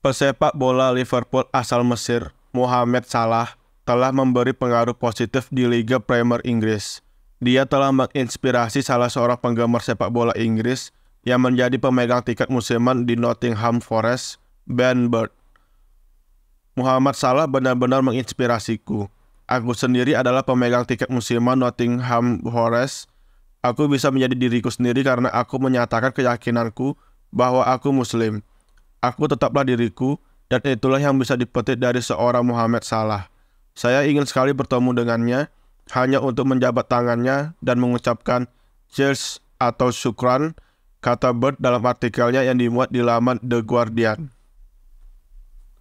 Pesepak bola Liverpool asal Mesir, Mohamed Salah, telah memberi pengaruh positif di Liga Premier Inggris. Dia telah menginspirasi salah seorang penggemar sepak bola Inggris yang menjadi pemegang tiket musiman di Nottingham Forest, Ben Bird. Mohamed Salah benar-benar menginspirasiku. Aku sendiri adalah pemegang tiket musiman Nottingham Forest. Aku bisa menjadi diriku sendiri karena aku menyatakan keyakinanku bahwa aku Muslim. Aku tetaplah diriku, dan itulah yang bisa dipetik dari seorang Mohamed Salah. Saya ingin sekali bertemu dengannya, hanya untuk menjabat tangannya dan mengucapkan cheers atau syukran, kata Bird dalam artikelnya yang dimuat di laman The Guardian.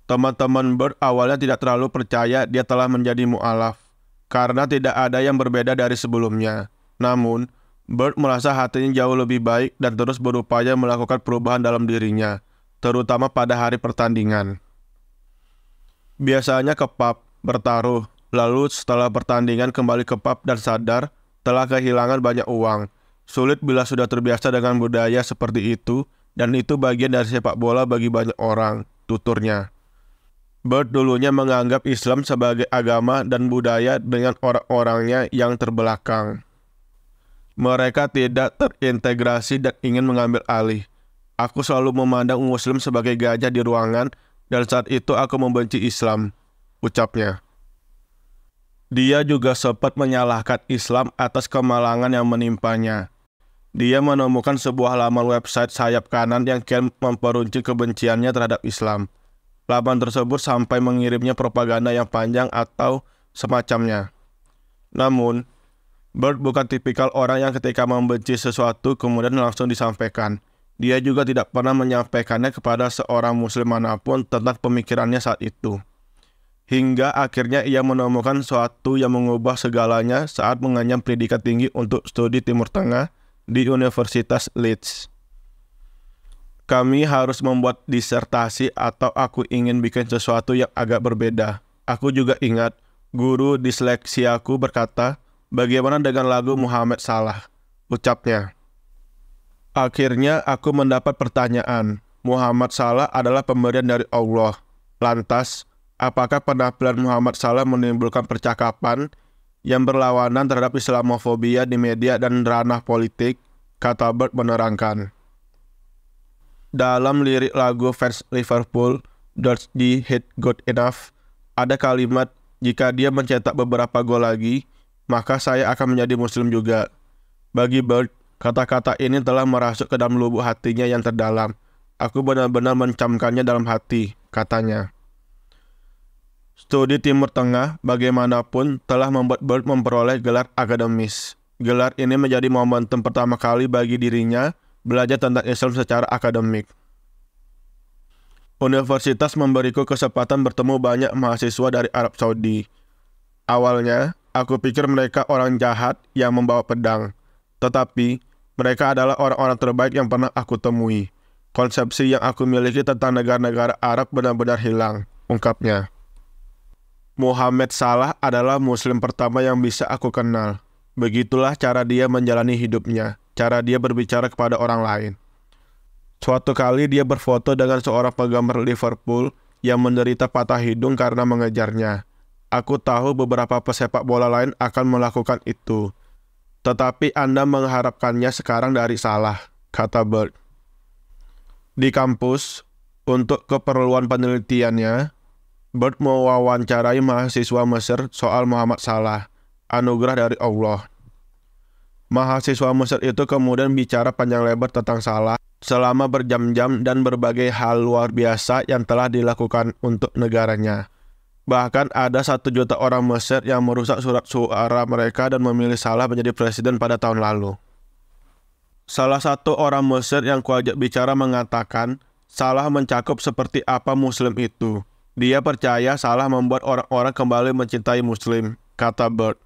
Teman-teman Bird awalnya tidak terlalu percaya dia telah menjadi mu'alaf, karena tidak ada yang berbeda dari sebelumnya. Namun, Bird merasa hatinya jauh lebih baik dan terus berupaya melakukan perubahan dalam dirinya, terutama pada hari pertandingan. Biasanya ke pub, bertaruh, lalu setelah pertandingan kembali ke pub dan sadar telah kehilangan banyak uang. Sulit bila sudah terbiasa dengan budaya seperti itu, dan itu bagian dari sepak bola bagi banyak orang, tuturnya. Bird dulunya menganggap Islam sebagai agama dan budaya dengan orang-orangnya yang terbelakang. Mereka tidak terintegrasi dan ingin mengambil alih. Aku selalu memandang Muslim sebagai gajah di ruangan, dan saat itu aku membenci Islam, ucapnya. Dia juga sempat menyalahkan Islam atas kemalangan yang menimpanya. Dia menemukan sebuah laman website sayap kanan yang kian memperuncing kebenciannya terhadap Islam. Laman tersebut sampai mengirimnya propaganda yang panjang atau semacamnya. Namun, Bird bukan tipikal orang yang ketika membenci sesuatu kemudian langsung disampaikan. Dia juga tidak pernah menyampaikannya kepada seorang Muslim manapun tentang pemikirannya saat itu. Hingga akhirnya ia menemukan sesuatu yang mengubah segalanya saat mengenyam pendidikan tinggi untuk studi Timur Tengah di Universitas Leeds. Kami harus membuat disertasi atau aku ingin bikin sesuatu yang agak berbeda. Aku juga ingat, guru disleksiaku berkata, bagaimana dengan lagu Mohamed Salah, ucapnya. Akhirnya aku mendapat pertanyaan. Mohamed Salah adalah pemberian dari Allah. Lantas, apakah penampilan Mohamed Salah menimbulkan percakapan yang berlawanan terhadap Islamofobia di media dan ranah politik? Kata Bird menerangkan. Dalam lirik lagu fans Liverpool, "Does the hit good enough?" ada kalimat, jika dia mencetak beberapa gol lagi, maka saya akan menjadi Muslim juga. Bagi Bird, kata-kata ini telah merasuk ke dalam lubuk hatinya yang terdalam. Aku benar-benar mencamkannya dalam hati, katanya. Studi Timur Tengah, bagaimanapun, telah membuat Bird memperoleh gelar akademis. Gelar ini menjadi momentum pertama kali bagi dirinya belajar tentang Islam secara akademik. Universitas memberiku kesempatan bertemu banyak mahasiswa dari Arab Saudi. Awalnya, aku pikir mereka orang jahat yang membawa pedang. Tetapi, mereka adalah orang-orang terbaik yang pernah aku temui. Konsepsi yang aku miliki tentang negara-negara Arab benar-benar hilang, ungkapnya. Mohamed Salah adalah Muslim pertama yang bisa aku kenal. Begitulah cara dia menjalani hidupnya, cara dia berbicara kepada orang lain. Suatu kali dia berfoto dengan seorang penggemar Liverpool yang menderita patah hidung karena mengejarnya. Aku tahu beberapa pesepak bola lain akan melakukan itu. Tetapi Anda mengharapkannya sekarang dari Salah, kata Bird. Di kampus, untuk keperluan penelitiannya, Bird mewawancarai mahasiswa Mesir soal Mohamed Salah, anugerah dari Allah. Mahasiswa Mesir itu kemudian bicara panjang lebar tentang Salah selama berjam-jam dan berbagai hal luar biasa yang telah dilakukan untuk negaranya. Bahkan ada 1 juta orang Mesir yang merusak surat suara mereka dan memilih Salah menjadi presiden pada tahun lalu. Salah satu orang Mesir yang kuajak bicara mengatakan, Salah mencakup seperti apa Muslim itu. Dia percaya Salah membuat orang-orang kembali mencintai Muslim, kata Bird.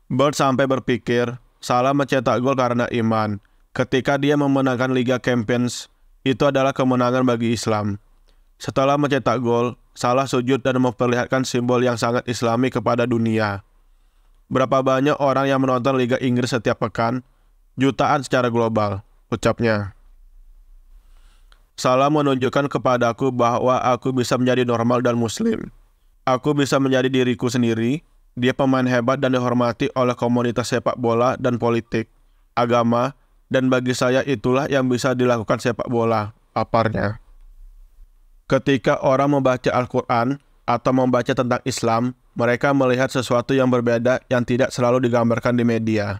Bird sampai berpikir, Salah mencetak gol karena iman. Ketika dia memenangkan Liga Champions, itu adalah kemenangan bagi Islam. Setelah mencetak gol, Salah sujud dan memperlihatkan simbol yang sangat Islami kepada dunia. Berapa banyak orang yang menonton Liga Inggris setiap pekan? Jutaan secara global, ucapnya. Salah menunjukkan kepadaku bahwa aku bisa menjadi normal dan muslim. Aku bisa menjadi diriku sendiri. Dia pemain hebat dan dihormati oleh komunitas sepak bola dan politik, agama, dan bagi saya itulah yang bisa dilakukan sepak bola, paparnya. Ketika orang membaca Al-Quran atau membaca tentang Islam, mereka melihat sesuatu yang berbeda yang tidak selalu digambarkan di media.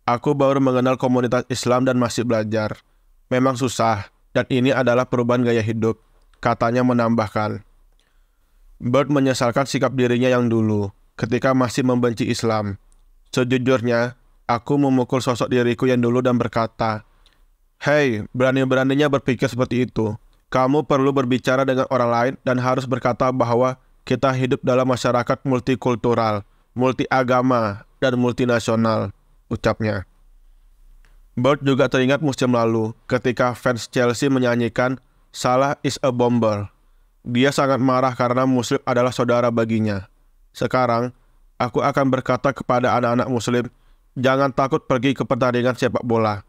Aku baru mengenal komunitas Islam dan masih belajar. Memang susah. Dan ini adalah perubahan gaya hidup, katanya menambahkan. Bird menyesalkan sikap dirinya yang dulu, ketika masih membenci Islam. Sejujurnya, aku memukul sosok diriku yang dulu dan berkata, "Hei, berani-beraninya berpikir seperti itu. Kamu perlu berbicara dengan orang lain dan harus berkata bahwa kita hidup dalam masyarakat multikultural, multiagama, dan multinasional," ucapnya. Bird juga teringat musim lalu ketika fans Chelsea menyanyikan "Salah is a bomber". Dia sangat marah karena Muslim adalah saudara baginya. Sekarang, aku akan berkata kepada anak-anak Muslim, jangan takut pergi ke pertandingan sepak bola.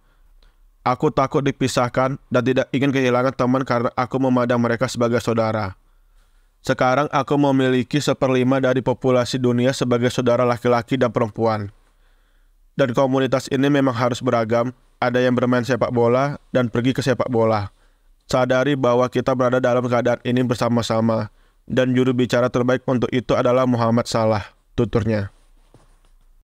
Aku takut dipisahkan dan tidak ingin kehilangan teman karena aku memandang mereka sebagai saudara. Sekarang aku memiliki 1/5 dari populasi dunia sebagai saudara laki-laki dan perempuan. Dan komunitas ini memang harus beragam, ada yang bermain sepak bola dan pergi ke sepak bola. Sadari bahwa kita berada dalam keadaan ini bersama-sama, dan juru bicara terbaik untuk itu adalah Muhammad Salah, tuturnya.